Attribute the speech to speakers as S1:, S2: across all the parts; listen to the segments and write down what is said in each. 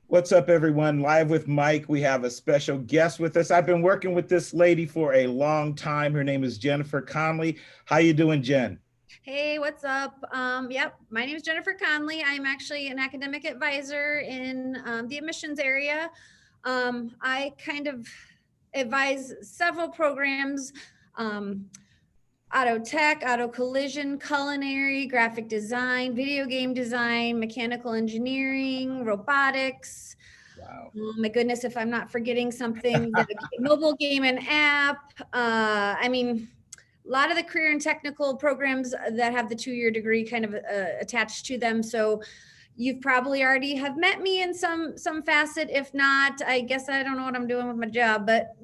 S1: What's up, everyone? Live with Mike. We have a special guest with us. I've been working with this lady for a long time. Her name is Jennifer Conley. How you doing, Jen?
S2: Hey, what's up? Yep, my name is Jennifer Conley. I'm actually an academic advisor in the admissions area. I kind of advise several programs, um, auto tech, auto collision, culinary, graphic design, video game design, mechanical engineering, robotics.
S1: Wow.
S2: Oh my goodness, if I'm not forgetting something, the mobile game and app. A lot of the career and technical programs that have the 2-year degree kind of attached to them. So you've probably already have met me in some facet. If not, I guess I don't know what I'm doing with my job, but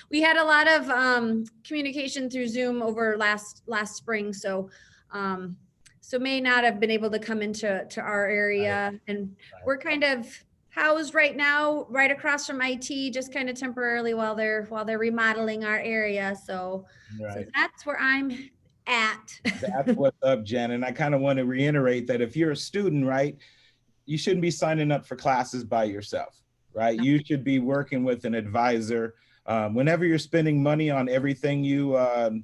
S2: we had a lot of communication through Zoom over last spring. So may not have been able to come into our
S1: Right,
S2: area, and
S1: right,
S2: we're kind of housed right now right across from IT, just kind of temporarily while they're remodeling our area. So
S1: right.
S2: that's where I'm at.
S1: That's what's up, Jen. And I kind of want to reiterate that if you're a student, right, you shouldn't be signing up for classes by yourself, right?
S2: No.
S1: You should be working with an advisor. Whenever you're spending money on everything you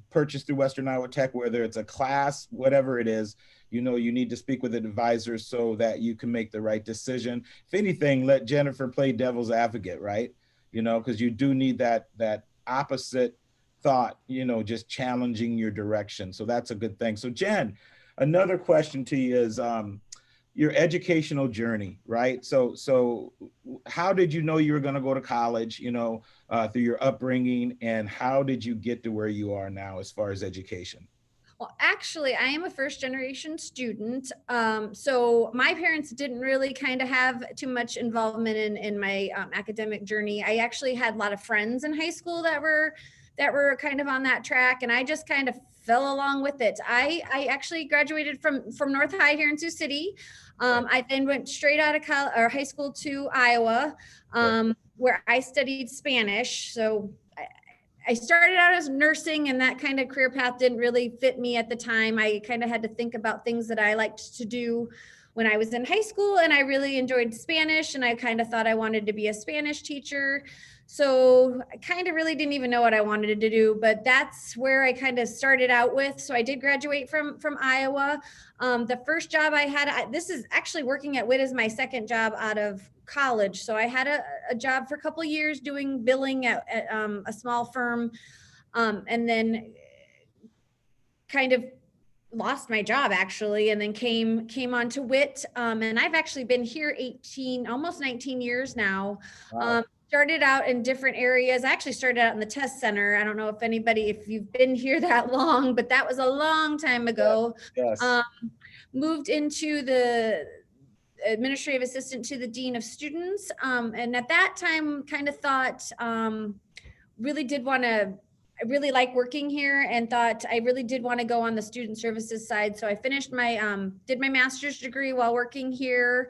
S1: purchase through Western Iowa Tech, whether it's a class, whatever it is, you need to speak with an advisor so that you can make the right decision. If anything, let Jennifer play devil's advocate, right? Because you do need that opposite thought, just challenging your direction. So that's a good thing. So Jen, another question to you is your educational journey, right? So how did you know you were going to go to college, through your upbringing, and how did you get to where you are now as far as education?
S2: Well, actually, I am a first generation student. So my parents didn't really kind of have too much involvement in my academic journey. I actually had a lot of friends in high school that were kind of on that track, and I just kind of fell along with it. I actually graduated from North High here in Sioux City.
S1: Okay.
S2: I then went straight out of college or high school to Iowa,
S1: Okay.
S2: where I studied Spanish. So I started out as nursing, and that kind of career path didn't really fit me at the time. I kind of had to think about things that I liked to do when I was in high school, and I really enjoyed Spanish, and I kind of thought I wanted to be a Spanish teacher. So I kind of really didn't even know what I wanted to do, but that's where I kind of started out with. So I did graduate from Iowa. The first job I had, this is actually working at WIT is my second job out of college. So I had a job for a couple of years doing billing at a small firm, and then kind of lost my job actually, and then came on to WIT. And I've actually been here 18, almost 19 years now.
S1: Wow.
S2: Started out in different areas. I actually started out in the test center. I don't know if you've been here that long, but that was a long time
S1: Yes.
S2: ago.
S1: Yes.
S2: Um, Moved into the administrative assistant to the dean of students. And at that time, kind of thought, really did want to, I really like working here, and thought I really did want to go on the student services side. So I finished did my master's degree while working here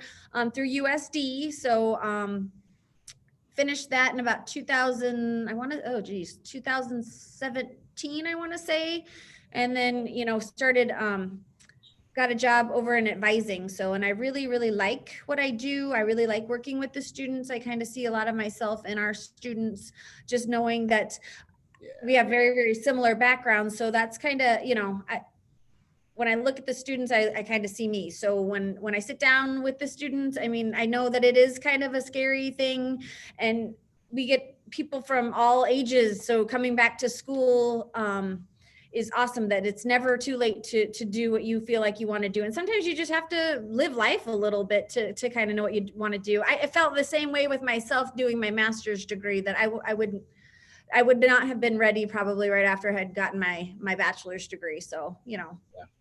S2: through USD. So finished that in about 2000, I want to, oh geez, 2017, I want to say. And then, started, got a job over in advising. So, and I really, really like what I do. I really like working with the students. I kind of see a lot of myself in our students, just knowing that
S1: Yeah.
S2: we have very, very similar backgrounds. So that's kind of, when I look at the students, I kind of see me. So when I sit down with the students, I mean, I know that it is kind of a scary thing, and we get people from all ages. So coming back to school, is awesome, that it's never too late to do what you feel like you want to do. And sometimes you just have to live life a little bit to kind of know what you want to do. I felt the same way with myself doing my master's degree, that I would not have been ready probably right after I had gotten my bachelor's degree. So.
S1: Yeah.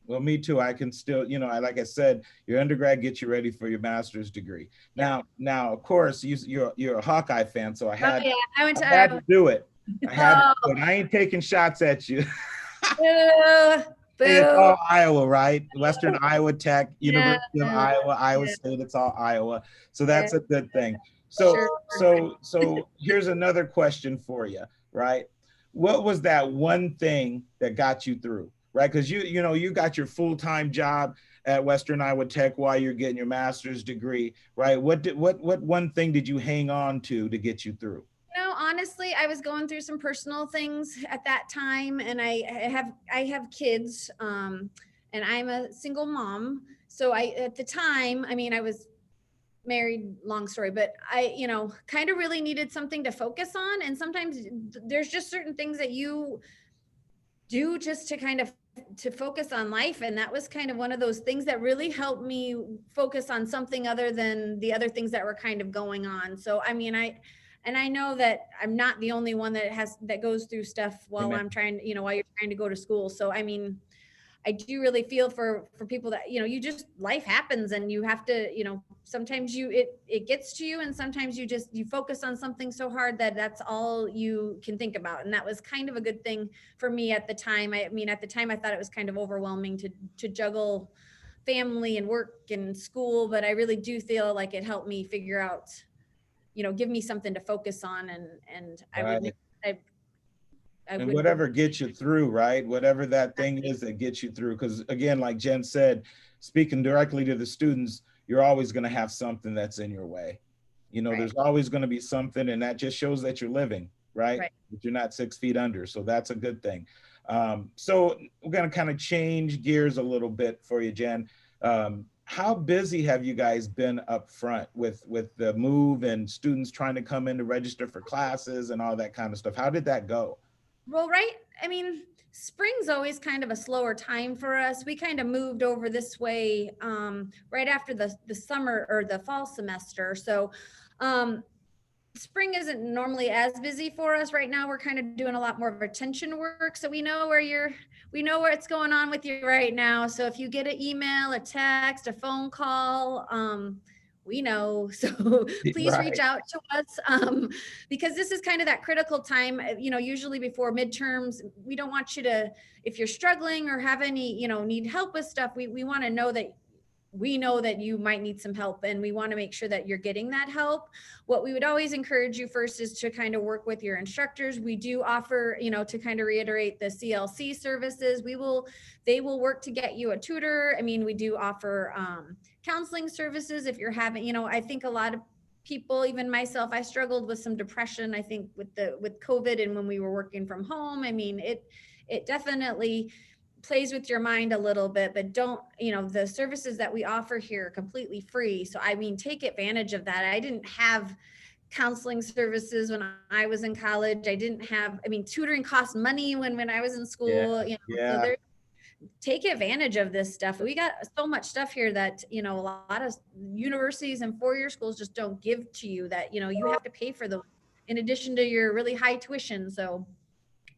S1: Well, me too. I can still, like I said, your undergrad gets you ready for your master's degree.
S2: Yep.
S1: Now, of course, you're a Hawkeye fan, so
S2: Oh yeah, I went
S1: I
S2: to
S1: had to do it. I had to
S2: oh,
S1: do it. I ain't taking shots at you.
S2: boo,
S1: It's
S2: boo.
S1: all Iowa, right? Western Iowa Tech,
S2: Yeah,
S1: University of Iowa, Iowa
S2: yeah,
S1: State. It's all Iowa, so
S2: yeah,
S1: that's a good thing. So,
S2: sure.
S1: so here's another question for you, right? What was that one thing that got you through, right? Because you got your full-time job. at Western Iowa Tech while you're getting your master's degree, right? What one thing did you hang on to get you through?
S2: Honestly, I was going through some personal things at that time, and I have kids, and I'm a single mom. So at the time, I mean, I was married, long story, but I, kind of really needed something to focus on. And sometimes there's just certain things that you do just to kind of to focus on life, and that was kind of one of those things that really helped me focus on something other than the other things that were kind of going on. So I mean, I know that I'm not the only one that goes through stuff while
S1: Amen.
S2: I'm trying, while you're trying to go to school. So I mean, I do really feel for people that, you just, life happens, and you have to, sometimes it gets to you, and sometimes you focus on something so hard that that's all you can think about. And that was kind of a good thing for me at the time. I mean, at the time I thought it was kind of overwhelming to juggle family and work and school, but I really do feel like it helped me figure out, give me something to focus on. And I would
S1: Right.
S2: I I
S1: And
S2: would
S1: whatever gets you through, right? Whatever that thing is that gets you through. Because again, like Jen said, speaking directly to the students, you're always going to have something that's in your way.
S2: right,
S1: There's always going to be something, and that just shows that you're living, right?
S2: right.
S1: That you're not 6 feet under. So that's a good thing. So we're going to kind of change gears a little bit for you, Jen. How busy have you guys been up front with the move and students trying to come in to register for classes and all that kind of stuff? How did that go?
S2: Well, right. I mean, spring's always kind of a slower time for us. We kind of moved over this way right after the summer or the fall semester. So um, spring isn't normally as busy for us. Right now we're kind of doing a lot more retention work, so we know where it's going on with you right now. So if you get an email, a text, a phone call, we know. So please reach
S1: Right.
S2: out to us, because this is kind of that critical time. Usually before midterms, we don't want you to, if you're struggling or have any, need help with stuff, we want to know that we know that you might need some help, and we want to make sure that you're getting that help. What we would always encourage you first is to kind of work with your instructors. We do offer, to kind of reiterate, the CLC services. They will work to get you a tutor. I mean, we do offer counseling services if you're having, I think a lot of people, even myself, I struggled with some depression, I think with COVID, and when we were working from home. I mean, it definitely plays with your mind a little bit, but don't, the services that we offer here are completely free. So, I mean, take advantage of that. I didn't have counseling services when I was in college. I didn't have, I mean, tutoring cost money when I was in
S1: Yeah.
S2: school, so
S1: Yeah.
S2: there, take advantage of this stuff. We got so much stuff here that, a lot of universities and four-year schools just don't give to you, that, you have to pay for those in addition to your really high tuition. So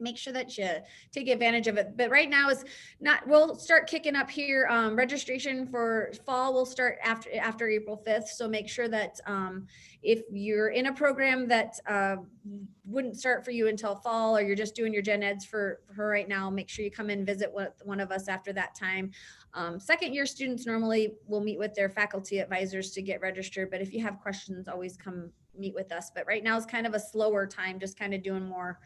S2: make sure that you take advantage of it. But right now is not, we'll start kicking up here. Registration for fall will start after April 5th. So make sure that if you're in a program that wouldn't start for you until fall, or you're just doing your gen eds for right now, make sure you come and visit one of us after that time. Second year students normally will meet with their faculty advisors to get registered. But if you have questions, always come meet with us. But right now is kind of a slower time, just kind of doing more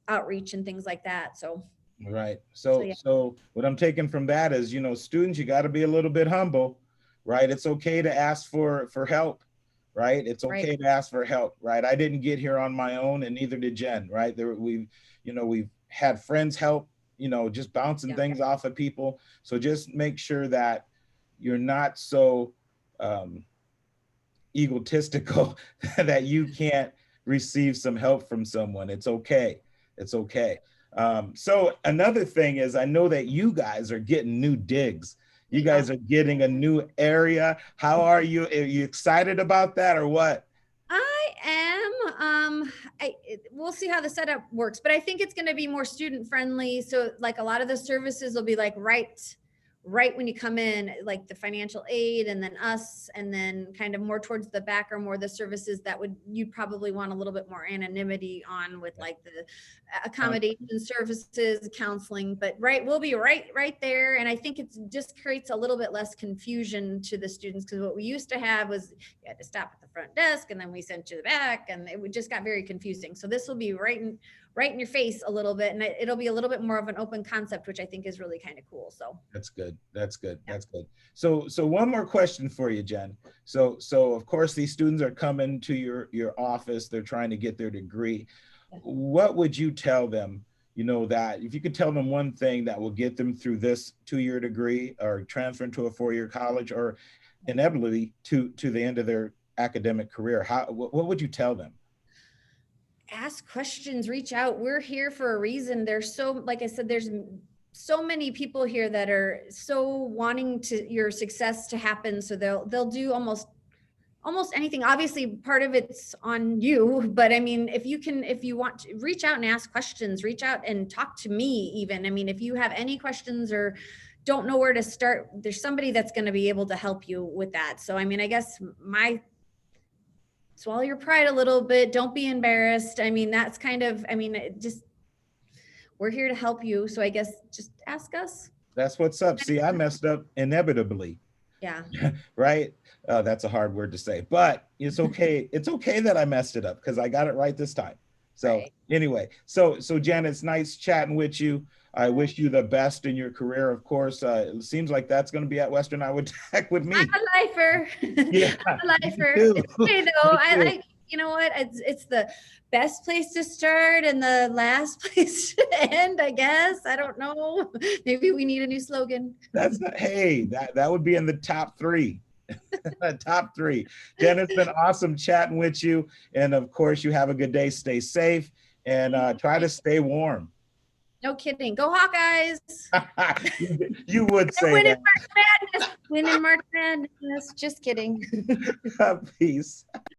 S2: outreach and things like that. So
S1: Right.
S2: so
S1: So,
S2: yeah.
S1: so what I'm taking from that is, students, you got to be a little bit humble, right? It's okay to ask for help, right? It's
S2: Right.
S1: okay to ask for help, right? I didn't get here on my own, and neither did Jen, right? We've had friends help, just bouncing
S2: Yeah.
S1: things off of people. So just make sure that you're not so egotistical that you can't receive some help from someone. It's okay. It's okay. So another thing is, I know that you guys are getting new digs. You
S2: We are.
S1: guys are getting a new area. How are you? Are you excited about that or what?
S2: I am. We'll see how the setup works, but I think it's going to be more student friendly. So, like, a lot of the services will be like right when you come in, like the financial aid, and then us, and then kind of more towards the back are more the services that you'd probably want a little bit more anonymity on, with like the accommodation services, counseling. But we'll be right there, and I think it just creates a little bit less confusion to the students, because what we used to have was you had to stop at the front desk, and then we sent you the back, and it just got very confusing. So this will be right in your face a little bit, and it'll be a little bit more of an open concept, which I think is really kind of cool. So
S1: That's good. That's good.
S2: yeah.
S1: That's good. So one more question for you, Jen. So of course these students are coming to your office. They're trying to get their degree. What would you tell them? You know, that if you could tell them one thing that will get them through this 2-year degree or transfer into a 4-year college or inevitably to the end of their academic career, what would you tell them?
S2: Ask questions, reach out. We're here for a reason. There's so, like I said, there's so many people here that are so wanting to your success to happen. So they'll do almost anything. Obviously part of it's on you, but I mean, if you want to reach out and ask questions, reach out and talk to me even. I mean, if you have any questions or don't know where to start, there's somebody that's going to be able to help you with that. So, I mean, I guess swallow your pride a little bit. Don't be embarrassed. I mean, that's kind of, I mean, just, we're here to help you. So I guess just ask us.
S1: That's what's up. See, I messed up inevitably.
S2: Yeah.
S1: Right? That's a hard word to say, but it's okay. It's okay that I messed it up because I got it right this time. So
S2: Right.
S1: anyway, so Jen, it's nice chatting with you. I wish you the best in your career. Of course, it seems like that's going to be at Western Iowa Tech with me.
S2: I'm a lifer.
S1: Yeah,
S2: I'm a lifer.
S1: me too.
S2: It's okay though. I you know what? It's the best place to start and the last place to end, I guess. I don't know. Maybe we need a new slogan.
S1: That's not, hey, that would be in the top 3. Top 3. Jen, it's been awesome chatting with you. And of course, you have a good day. Stay safe and try to stay warm.
S2: No kidding. Go Hawkeyes.
S1: You would say
S2: Win in
S1: that.
S2: March Madness. Win in March Madness. Just kidding.
S1: Peace.